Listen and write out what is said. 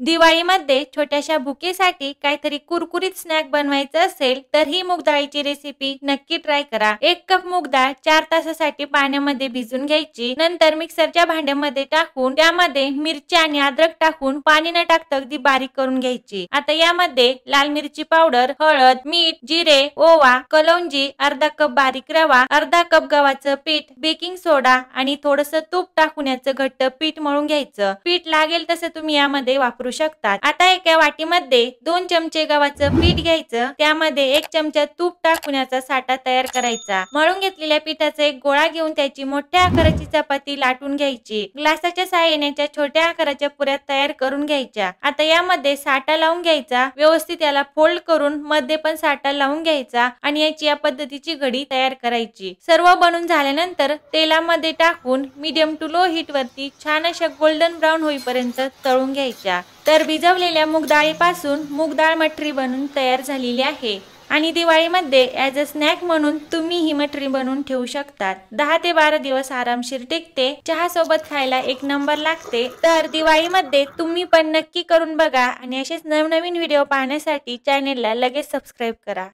दिवाळीमध्ये छोट्याशा भुकेसाठी काहीतरी कुरकुरीत स्नॅक बनवायचं असेल तर ही मूग डाळीची रेसिपी नक्की ट्राय करा। 1 कप मूग डाळ 4 तासासाठी पाण्यामध्ये भिजून घ्यायची। नंतर मिक्सरच्या भांड्यामध्ये टाकून त्यामध्ये मिरची आणि अद्रक टाकून पाणी न टाकता अगदी बारीक करून घ्यायची। आता यामध्ये लाल मिरची पावडर, हळद, मीठ, जिरे, ओवा, कलौंजी, अर्धा कप बारीक रवा, अर्धा कप गव्हाचं पीठ, बेकिंग सोडा आणि थोडंसं तूप टाकून याचं घट्ट पीठ मळून घ्यायचं। पीठ लागेल तसं तुम्ही यामध्ये वापरू शकता। आता एका वाटीमध्ये 2 चमचे गव्हाचं पीठ घ्यायचं, त्यामध्ये 1 चमचा तूप टाकून याचा साठा तयार करायचा। मळून घेतलेल्या पिठाचा एक गोळा घेऊन त्याची मोठ्या आकाराची चपाती लाटून घ्यायची। ग्लासाच्या सहाय्याने छोट्या आकाराच्या पुऱ्या तयार करून घ्यायच्या। आता यामध्ये साठा लावून घ्यायचा, व्यवस्थित याला फोल्ड करून मध्ये पण साठा लावून घ्यायचा आणि याची या पद्धतीची घडी तयार करायची। सर्व बनून झाल्यानंतर तेलामध्ये टाकून मीडियम टू लो हीट वरती छान अशा गोल्डन ब्राउन होईपर्यंत तळून घ्यायच्या। तर भिजवलेल्या मूग डाळीपासून मूग डाळ मटरी बनून तयार झालेली आहे आणि दिवाळीमध्ये ॲज अ स्नॅक म्हणून तुम्ही ही मटरी बनवून ठेवू शकता। 10 ते 12 दिवस आरामशीर टिकते, चहा सोबत खायला एक नंबर लागते। तर दिवाळीमध्ये तुम्ही पण नक्की करून बघा आणि असेच नवनवीन व्हिडिओ पाहण्यासाठी चॅनेलला लगेच सबस्क्राइब करा।